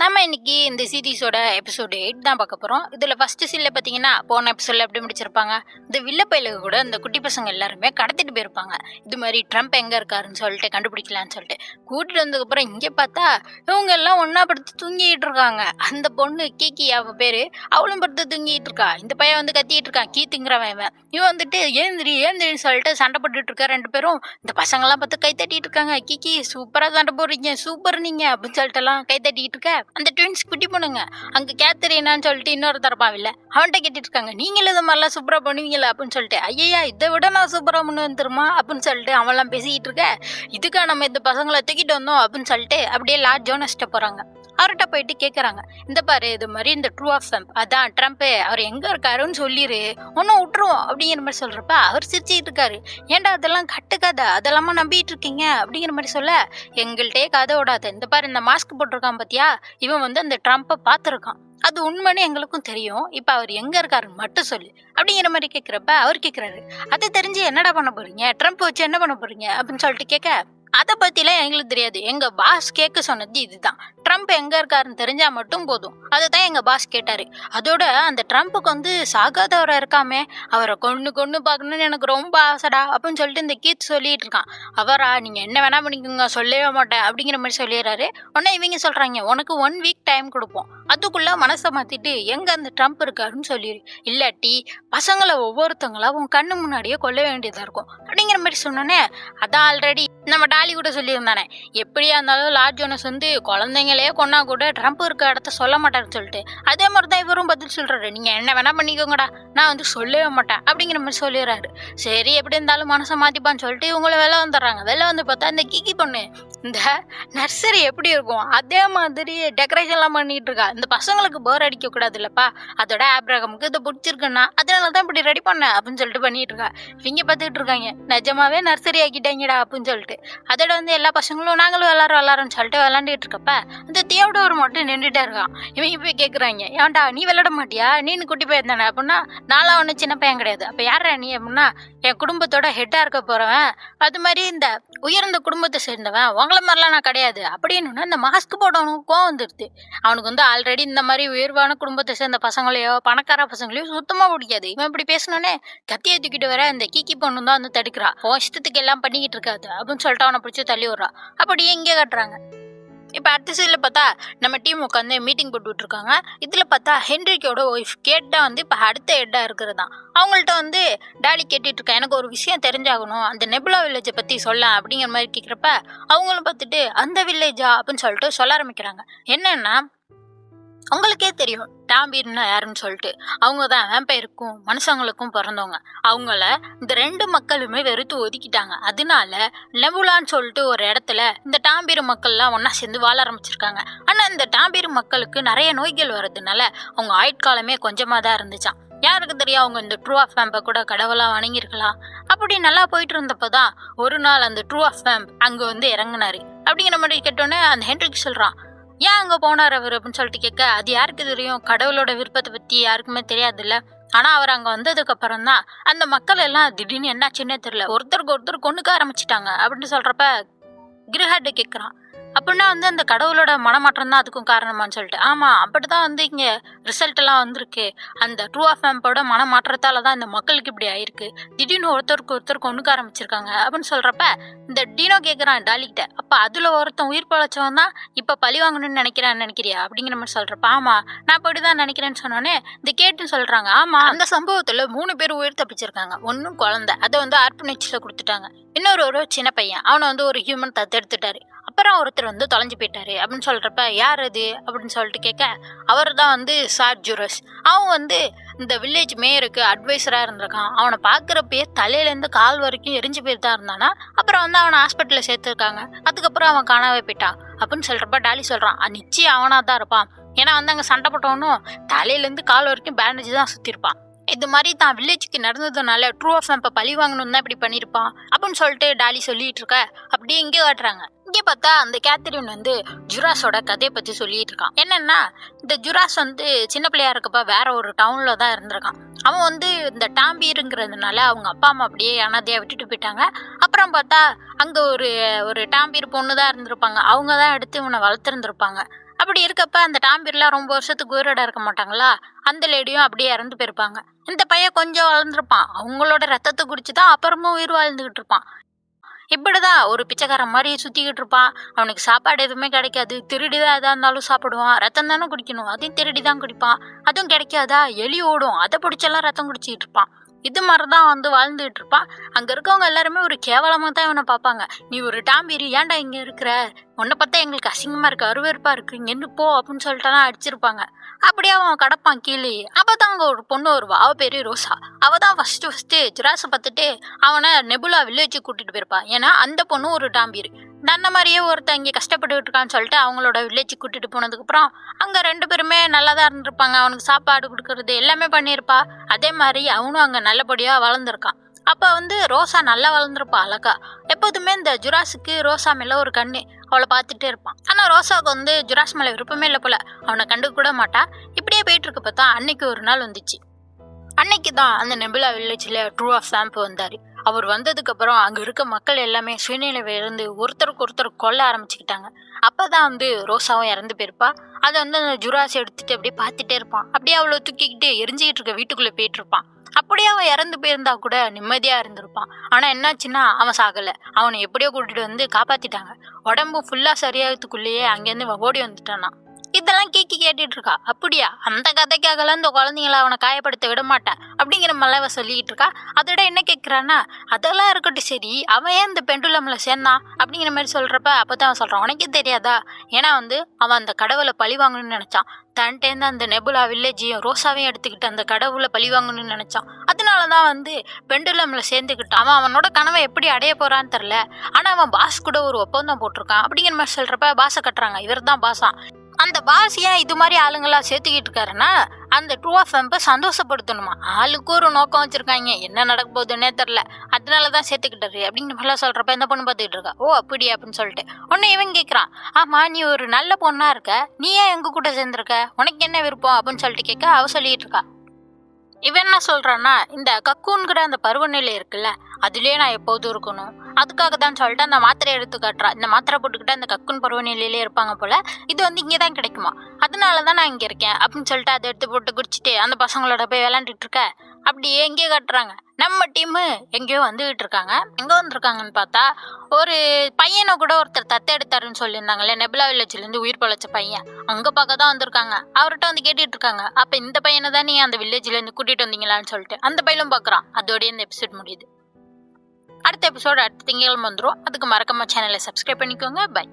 நாம இன்னைக்கு இந்த சீரிஸோட எபிசோட் 8 தான் பார்க்க போறோம். இதுல ஃபர்ஸ்ட் சீன்ல பாத்தீங்கன்னா, போன எபிசோட்ல எப்படி முடிச்சிருப்பாங்க, இந்த வில்ல பையலுக்கு கூட இந்த குட்டி பசங்க எல்லாருமே கடத்திட்டு போயிருப்பாங்க. இது மாதிரி ட்ரம்ப் எங்க இருக்காருன்னு சொல்லிட்டு கண்டுபிடிக்கலான்னு சொல்லிட்டு கூட்டிட்டு வந்ததுக்கு அப்புறம் இங்க பார்த்தா இவங்க எல்லாம் ஒன்னா படுத்து தூங்கிட்டு இருக்காங்க. அந்த பொண்ணு கீக்கி அவ பேரு, அவளும் படுத்து தூங்கிட்டு இருக்கா. இந்த பையன் வந்து கத்திட்டு இருக்கான், கீத்துங்கிறவன் இவன். இவன் வந்துட்டு ஏந்திரி ஏந்திரின்னு சொல்லிட்டு சண்டை போட்டுட்டு இருக்கா. ரெண்டு பேரும் இந்த பசங்க எல்லாம் பார்த்து கை தட்டிட்டு இருக்காங்க. கீக்கி சூப்பரா சண்டை போடுறீங்க, சூப்பர் நீங்க அப்படின்னு சொல்லிட்டு எல்லாம் கை தட்டிட்டு இருக்க. அந்த ட்வின்ஸ் குட்டி பொண்ணுங்க அங்க கேத்தரினான்னு சொல்லிட்டு இன்னொரு தரப்பாவில்ல அவன்கிட்ட கேட்டுட்டு இருக்காங்க, நீங்களும் இது மாதிரிலாம் சூப்பரா பண்ணுவீங்களா அப்படின்னு சொல்லிட்டு. ஐயா இதை விட நான் சூப்பரா பண்ணுவேன் தெரியுமா அப்படின்னு சொல்லிட்டு அவன்லாம் பேசிக்கிட்டு இருக்க. இதுக்கா நம்ம இந்த பசங்களை தூக்கிட்டு வந்தோம் அப்படின்னு சொல்லிட்டு அப்படியே லார்ட் ஜோனஸ்ட போறாங்க. அவர்கிட்ட போயிட்டு கேட்குறாங்க, இந்த பாரு இது மாதிரி இந்த ட்ரூ ஆஃப் ட்ரம்ப் அதான் ட்ரம்ப் அவர் எங்க இருக்காருன்னு சொல்லிரு, ஒன்னும் விட்டுருவோம் அப்படிங்கிற மாதிரி சொல்றப்ப அவர் சிரிச்சுட்டு இருக்காரு. ஏன்டா அதெல்லாம் கட்டுக்கதை, அதெல்லாமா நம்பிட்டு இருக்கீங்க அப்படிங்கிற மாதிரி சொல்ல, எங்கள்கிட்டயே கதை விடாது. இந்த பாரு இந்த மாஸ்க் போட்டிருக்கான் பாத்தியா, இவன் வந்து அந்த ட்ரம்ப்பை பார்த்துருக்கான், அது உண்மைன்னு எங்களுக்கும் தெரியும், இப்ப அவர் எங்க இருக்காருன்னு மட்டும் சொல்லு அப்படிங்கிற மாதிரி கேட்கிறப்ப அவர் கேட்கிறாரு, அதை தெரிஞ்சு என்னடா பண்ண போறீங்க, ட்ரம்ப் வச்சு என்ன பண்ண போறீங்க அப்படின்னு சொல்லிட்டு கேட்க, அதை பத்திலாம் எங்களுக்கு தெரியாது, எங்க பாஸ் கேட்க சொன்னது இதுதான், ட்ரம்ப் எங்க இருக்காருன்னு தெரிஞ்சா மட்டும் போதும், அதை தான் எங்க பாஸ் கேட்டாரு. அதோட அந்த ட்ரம்ப்புக்கு வந்து சாகாதவரை இருக்காமே, அவரை கொன்னு கொன்னு பார்க்கணும்னு எனக்கு ரொம்ப ஆசைடா அப்படின்னு சொல்லிட்டு இந்த கீத் சொல்லிட்டு இருக்கான். அவரா நீங்க என்ன வேணா பண்ணிக்கோங்க, சொல்லவே மாட்டேன் அப்படிங்கிற மாதிரி சொல்லிடுறாரு. உடனே இவங்க சொல்றாங்க, உனக்கு 1 வீக் டைம் கொடுப்போம், அதுக்குள்ள மனசை மாத்திட்டு எங்க அந்த ட்ரம்ப் இருக்காருன்னு சொல்லிடு, இல்லாட்டி பசங்களை ஒவ்வொருத்தங்களா உன் கண்ணு முன்னாடியே கொல்ல வேண்டியதா இருக்கும் அப்படிங்கிற மாதிரி சொன்னோன்னே, அதான் ஆல்ரெடி நம்ம டாலி கூட சொல்லியிருந்தானே, எப்படியா இருந்தாலும் லார்ட் ஜோனஸ் வந்து குழந்தைங்களே கொன்னா கூட ட்ரம்ப் இருக்க இடத்த சொல்ல மாட்டாருன்னு சொல்லிட்டு, அதே மாதிரி தான் இவரும் பதில் சொல்றாரு, நீங்க என்ன வேணா பண்ணிக்கோங்கடா, நான் வந்து சொல்லவே மாட்டேன் அப்படிங்கிற மாதிரி சொல்லிடுறாரு. சரி எப்படி இருந்தாலும் மனசை மாத்திப்பான்னு சொல்லிட்டு இவங்கள வெளில வந்துடுறாங்க. வெளில வந்து பார்த்தா இந்த கிக்கி பொண்ணு இந்த நர்சரி எப்படி இருக்கும் அதே மாதிரி டெக்கரேஷன்லாம் பண்ணிட்டு இருக்கா. இந்த பசங்களுக்கு போர் அடிக்க கூடாது இல்லப்பா, அதோட ஆப்ரகமுக்கு இதை பிடிச்சிருக்குன்னா அதனால தான் இப்படி ரெடி பண்ணேன் அப்படின்னு சொல்லிட்டு பண்ணிட்டு இருக்கா. இவங்க பார்த்துக்கிட்டு இருக்காங்க, நிஜமாவே நர்சரி ஆக்கிட்டாங்கடா அப்படின்னு சொல்லிட்டு. அதோட வந்து எல்லா பசங்களும் நாங்களும் விளாட்றோம்னு சொல்லிட்டு விளாண்டுட்டு இருக்கப்ப அந்த தியோடோர் மட்டும் நின்றுட்டே இருக்கான். இவங்க போய் கேட்குறாங்க, ஏன்டா நீ விளாட மாட்டியா, நீனு குட்டி பையன் தானே அப்படின்னா, நான்லாம் ஒன்றும் சின்ன பையன் கிடையாது, அப்போ யாரா நீ அப்படின்னா, என் குடும்பத்தோட ஹெட்டாக இருக்க போகிறவன், அது மாதிரி இந்த உயர்ந்த குடும்பத்தை சேர்ந்தவன், உங்களை மாதிரிலாம் நான் கிடையாது அப்படின்னு இந்த மாஸ்க் போட்டவனுக்கு கோவம் வந்துடுது. அவனுக்கு வந்து ஆல்ரெடி இந்த மாதிரி உயர்வான குடும்பத்தை சேர்ந்த பசங்களையோ பணக்கார பசங்களையோ சுத்தமாக பிடிக்காது. இவன் இப்படி பேசணுன்னே கத்தியை தூக்கிட்டு வர இந்த கீக்கி பொண்ணு தான் வந்து தடுக்கிறா. இஷ்டத்துக்கு எல்லாம் பண்ணிக்கிட்டு இருக்காது அப்படின்னு சொல்லிட்டு அவனை பிடிச்சி தள்ளி விட்றா. அப்படியே இங்கே கட்டுறாங்க. இப்போ அடுத்த சைடில் பார்த்தா நம்ம டீம் உட்காந்து மீட்டிங் போட்டுட்டு இருக்காங்க. இதில் பார்த்தா ஹென்ரிக்கோட ஒய்ஃப் கேட்டா வந்து இப்போ அடுத்த ஹெட்டாக இருக்கிறது தான். அவங்கள்ட்ட வந்து டாலி கேட்டுட்டு இருக்கேன், எனக்கு ஒரு விஷயம் தெரிஞ்சாகணும், அந்த நெபுலா வில்லேஜை பற்றி சொல்ல அப்படிங்கிற மாதிரி கேட்குறப்ப அவங்களும் பார்த்துட்டு அந்த வில்லேஜா அப்படின்னு சொல்லிட்டு சொல்ல ஆரம்பிக்கிறாங்க. என்னன்னா, அவங்களுக்கே தெரியும் டாம்பீர்னா யாருன்னு சொல்லிட்டு, அவங்க தான் வேம்பயருக்கும் மனுஷங்களுக்கும் பிறந்தவங்க. அவங்கள இந்த 2 மக்களுமே வெறுத்து ஒதுக்கிட்டாங்க. அதனால நெபுலான்னு சொல்லிட்டு ஒரு இடத்துல இந்த டாம்பீர் மக்கள்லாம் ஒன்றா சேர்ந்து வாழ ஆரம்பிச்சிருக்காங்க. ஆனால் இந்த டாம்பீர் மக்களுக்கு நிறைய நோய்கள் வர்றதுனால அவங்க ஆயுட்காலமே கொஞ்சமாக தான் இருந்துச்சான். யாருக்கு தெரியும், அவங்க இந்த ட்ரூ ஆஃப் வேம்பை கூட கடவுளாக வணங்கியிருக்கலாம். அப்படி நல்லா போயிட்டு இருந்தப்போ தான் ஒரு நாள் அந்த ட்ரூ ஆஃப் வேம்ப் அங்கே வந்து இறங்குனாரு. அப்படிங்கிற மாதிரி கேட்டோன்னே அந்த ஹென்ரிக் சொல்கிறான், ஏன் அங்கே போனார் அவர் அப்படின்னு சொல்லிட்டு கேட்க, அது யாருக்கு தெரியும், கடவுளோட விருப்பத்தை பற்றி யாருக்குமே தெரியாதுல்ல. ஆனால் அவர் அங்கே வந்ததுக்கு அப்புறம் தான் அந்த மக்கள் எல்லாம் திடீர்னு என்னாச்சுன்னே தெரியல, ஒருத்தருக்கு ஒருத்தர் கொண்டுக்க ஆரம்பிச்சிட்டாங்க அப்படின்னு சொல்கிறப்ப கிரஹார்டு கேட்குறான், அப்படின்னா வந்து அந்த கடவுளோட மனமாற்றம் தான் அதுக்கும் காரணமான்னு சொல்லிட்டு. ஆமாம், அப்படி தான் வந்து இங்கே ரிசல்ட் எல்லாம் வந்திருக்கு. அந்த ட்ரூ ஆஃப் வேம்போட மனமாற்றத்தால் தான் இந்த மக்களுக்கு இப்படி ஆயிருக்கு, திடீர்னு ஒருத்தருக்கு ஒருத்தர் கொண்டுக்க ஆரம்பிச்சிருக்காங்க அப்படின்னு சொல்கிறப்ப இந்த டீனோ கேட்குறான் டாலிக்கிட்ட, அப்போ அதில் ஒருத்தன் உயிர் பழச்சவன் தான் இப்போ பழி வாங்கணும்னு நினைக்கிறியா அப்படிங்கிற மாதிரி சொல்கிறப்ப, ஆமாம் நான் அப்படி தான் நினைக்கிறேன்னு சொன்னோன்னே இந்த கேட்டுன்னு சொல்கிறாங்க, ஆமாம் அந்த சம்பவத்தில் 3 பேர் உயிர் தப்பிச்சிருக்காங்க. ஒன்றும் குழந்தை, அதை வந்து ஆர்பனேஜில் கொடுத்துட்டாங்க. ஒரு சின்ன பையன், அவனை வந்து ஒரு ஹியூமன் தத்தெடுத்துட்டாரு. அப்புறம் ஒருத்தர் வந்து தொலைஞ்சு போயிட்டாரு அப்படின்னு சொல்றப்ப, யார் அது அப்படின்னு சொல்லிட்டு கேட்க, அவர் தான் வந்து சார் ஜூரஸ். அவன் வந்து இந்த வில்லேஜ் மேயருக்கு அட்வைசராக இருந்திருக்கான். அவனை பார்க்குறப்பயே தலையிலேருந்து கால் வரைக்கும் எரிஞ்சு போயிட்டு தான் இருந்தானா. அப்புறம் வந்து அவனை ஹாஸ்பிட்டலில் சேர்த்துருக்காங்க. அதுக்கப்புறம் அவன் காணாவே போயிட்டான் அப்படின்னு சொல்கிறப்ப டாலி சொல்கிறான், நிச்சயம் அவனாக தான் இருப்பான். ஏன்னா வந்து அங்கே சண்டை போட்டவனும் தலையிலேருந்து கால் வரைக்கும் பேண்டேஜ் தான் சுற்றிருப்பான். இது மாதிரி தான் வில்லேஜுக்கு நடந்ததுனால ட்ரூ ஆஃப் வேம்பை பழி வாங்கணும் தான் இப்படி பண்ணியிருப்பான் அப்படின்னு சொல்லிட்டு டாலி சொல்லிட்டு இருக்க. அப்படியே இங்கே காட்டுறாங்க. இங்கே பார்த்தா அந்த கேத்தரின் வந்து ஜுராஸோட கதையை பற்றி சொல்லிட்டு இருக்கான். என்னன்னா, இந்த ஜுராஸ் வந்து சின்ன பிள்ளையா இருக்கப்ப வேற ஒரு டவுனில் தான் இருந்திருக்கான். அவன் வந்து இந்த டாம்பீருங்கிறதுனால அவங்க அப்பா அம்மா அப்படியே அனாதையாக விட்டுட்டு போயிட்டாங்க. அப்புறம் பார்த்தா அங்கே ஒரு டாம்பீர் பொண்ணு தான் இருந்திருப்பாங்க. அவங்க தான் எடுத்து இவனை வளர்த்துருந்துருப்பாங்க. அப்படி இருக்கப்ப அந்த டாம்பிர்லாம் ரொம்ப வருஷத்துக்கு உயிரோட இருக்க மாட்டாங்களா, அந்த லேடியும் அப்படியே இறந்து போயிருப்பாங்க. இந்த பையன் கொஞ்சம் வளர்ந்துருப்பான். அவங்களோட ரத்தத்தை குடிச்சு தான் அப்புறமும் உயிர் வாழ்ந்துகிட்டு இருப்பான். இப்படிதான் ஒரு பிச்சைக்காரன் மாதிரி சுத்திக்கிட்டு இருப்பான். அவனுக்கு சாப்பாடு எதுவுமே கிடைக்காது. திருடிதான் எதா இருந்தாலும் சாப்பிடுவான். ரத்தம் தானே குடிக்கணும், அதையும் திருடிதான் குடிப்பான். அதுவும் கிடைக்காதா, எலி ஓடும், அதை பிடிச்செல்லாம் ரத்தம் குடிச்சிட்டு இருப்பான். இது மாதிரிதான் வாழ்ந்துகிட்டு இருப்பான். அங்க இருக்கவங்க எல்லாருமே ஒரு கேவலமா தான் இவனை பார்ப்பாங்க. நீ ஒரு டாம்பீரி, ஏன்டா இங்க இருக்கிற, உன்னை பார்த்தா எங்களுக்கு அசிங்கமா இருக்கு, அருவருப்பா இருக்கு, இங்க இருந்து போ அப்படின்னு சொல்லிட்டுலாம் அடிச்சிருப்பாங்க. அப்படியே அவன் கடப்பான் கீழே. அப்பதான் அங்க ஒரு பொண்ணு வருவா, அவ பேரு ரோசா. அவ தான் ஃபர்ஸ்ட் ஜுராஸை பார்த்துட்டு அவனை நெபுலா வில்லேஜுக்கு கூட்டிட்டு போயிருப்பா. ஏன்னா அந்த பொண்ணு ஒரு டாம்பீர். அந்த மாதிரியே ஒருத்தன் இங்கே கஷ்டப்பட்டுக்கிட்டு இருக்கான்னு சொல்லிட்டு அவங்களோட வில்லேஜுக்கு கூட்டிட்டு போனதுக்கப்புறம் அங்கே 2 பேருமே நல்லா தான் இருந்திருப்பாங்க. அவனுக்கு சாப்பாடு கொடுக்கறது எல்லாமே பண்ணியிருப்பா. அதே மாதிரி அவனும் அங்கே நல்லபடியாக வளர்ந்துருக்கான். அப்போ ரோசா நல்லா வளர்ந்துருப்பா அழகா. எப்போதுமே இந்த ஜுராஸுக்கு ரோசா மேலே ஒரு கண்ணு, அவளை பார்த்துட்டே இருப்பான். ஆனால் ரோசாவுக்கு ஜுராஸ் மேலே விருப்பமே இல்லை போல, அவனை கண்டு கூட மாட்டா. இப்படியே போயிட்டு இருக்க பார்த்தா அன்னைக்கு ஒரு நாள் வந்துச்சு. அன்னைக்கு தான் அந்த நெபுலா வில்லேஜில் ட்ரூ ஆஃப் சாம்ப் வந்தார். அவர் வந்ததுக்கப்புறம் அங்கே இருக்க மக்கள் எல்லாமே சுயநிலைவை இருந்து ஒருத்தருக்கு ஒருத்தர் கொல்ல ஆரம்பிச்சுக்கிட்டாங்க. அப்போ தான் ரோசாவும் இறந்து போயிருப்பா. அதை அந்த ஜுராஸ் எடுத்துட்டு அப்படியே பார்த்துட்டே இருப்பான். அப்படியே அவளை தூக்கிக்கிட்டு எரிஞ்சிக்கிட்டு இருக்க வீட்டுக்குள்ளே போயிட்டு இருப்பான். அப்படியே அவன் இறந்து போயிருந்தா கூட நிம்மதியாக இருந்திருப்பான். ஆனால் என்னாச்சுன்னா அவன் சாகலை. அவனை எப்படியோ கூட்டிட்டு காப்பாற்றிட்டாங்க. உடம்பு ஃபுல்லாக சரியாகிறதுக்குள்ளேயே அங்கேருந்து ஓடி வந்துட்டானா. இதெல்லாம் கேட்டுட்டு இருக்கா. அப்படியா, அந்த கதைக்காகலாம் இந்த குழந்தைங்கள அவனை காயப்படுத்த விட மாட்டேன் அப்படிங்கிற மலைவ சொல்லிக்கிட்டு இருக்கா. அதோட என்ன கேட்குறான்னா, அதெல்லாம் இருக்கட்டும் சரி, அவன் ஏன் இந்த பெண்டுலம்ல சேர்ந்தான் அப்படிங்கிற மாதிரி சொல்றப்ப அப்பதான் அவன் சொல்றான், உனக்கே தெரியாதா, ஏன்னா அவன் அந்த கடவுளை பழி வாங்கணும்னு நினைச்சான். தன்ட்டேருந்து அந்த நெபுலா வில்லேஜையும் ரோசாவையும் எடுத்துக்கிட்டு அந்த கடவுளை பழி வாங்கணும்னு நினைச்சான். அதனாலதான் பெண்டுலம்ல சேர்ந்துக்கிட்டான். அவனோட கனவை எப்படி அடைய போறான்னு தெரியல. ஆனா அவன் பாஸ் கூட ஒரு ஒப்பந்தம் போட்டிருக்கான் அப்படிங்கிற மாதிரி சொல்றப்ப பாஸை கட்டுறாங்க. இவர் தான் பாஸா. அந்த பாஸ் ஏன் இது மாதிரி ஆளுங்களா சேர்த்துக்கிட்டு இருக்காருன்னா, அந்த ட்ரூ ஆஃப் சாம்பை சந்தோஷப்படுத்தணுமா. ஆளுக்கு ஒரு நோக்கம் வச்சிருக்காங்க, என்ன நடக்க போகுதுன்னே தெரில, அதனாலதான் சேர்த்துக்கிட்டாரு அப்படிங்கிற மாதிரிலாம் சொல்றப்ப இந்த பொண்ணு பார்த்துக்கிட்டு இருக்கா. ஓ அப்படியா அப்படின்னு சொல்லிட்டு உன்னை இவன் கேட்குறான், ஆமா நீ ஒரு நல்ல பொண்ணா இருக்க, நீ ஏன் எங்க கூட சேர்ந்துருக்க, உனக்கு என்ன விருப்பம் அப்படின்னு சொல்லிட்டு கேட்க அவ சொல்லிட்டு இருக்கா. இவன் என்ன சொல்றான்னா, இந்த கக்கூன்கிற அந்த பருவநிலை இருக்குல்ல, அதுலயே நான் எப்போதும் இருக்கணும், அதுக்காக தான் சொல்லிட்டு அந்த மாத்திரை எடுத்து காட்டுறா. இந்த மாத்திரை போட்டுக்கிட்டு அந்த கக்குன் பருவநிலையிலே இருப்பாங்க போல, இது இங்கேதான் கிடைக்குமா, அதனாலதான் நான் இங்க இருக்கேன் அப்படின்னு சொல்லிட்டு அதை எடுத்து போட்டு குடிச்சிட்டு அந்த பசங்களோட போய் விளையாண்டுட்டு இருக்க. அப்படியே எங்கேயோ காட்டுறாங்க, நம்ம டீமு எங்கேயோ வந்துகிட்டு இருக்காங்க. எங்க வந்திருக்காங்கன்னு பார்த்தா, ஒரு பையனை கூட ஒருத்தர் தத்து எடுத்தாருன்னு சொல்லியிருந்தாங்கல்ல, நெபுலா வில்லேஜ்ல இருந்து உயிர் பழைச்ச பையன், அங்க பார்க்க தான் வந்திருக்காங்க. அவர்கிட்ட கேட்டுட்டு இருக்காங்க, அப்ப இந்த பையனை தான் நீ அந்த வில்லேஜ்ல இருந்து கூட்டிட்டு வந்தீங்களான்னு சொல்லிட்டு அந்த பையனும் பாக்குறான். அதோடய இந்த எபிசோட் முடியுது. அடுத்த எபிசோட் அடுத்த திங்கட்கிழமை வந்துடும். அதுக்கு மறக்காம சேனலை சப்ஸ்கிரைப் பண்ணிக்கோங்க. பை.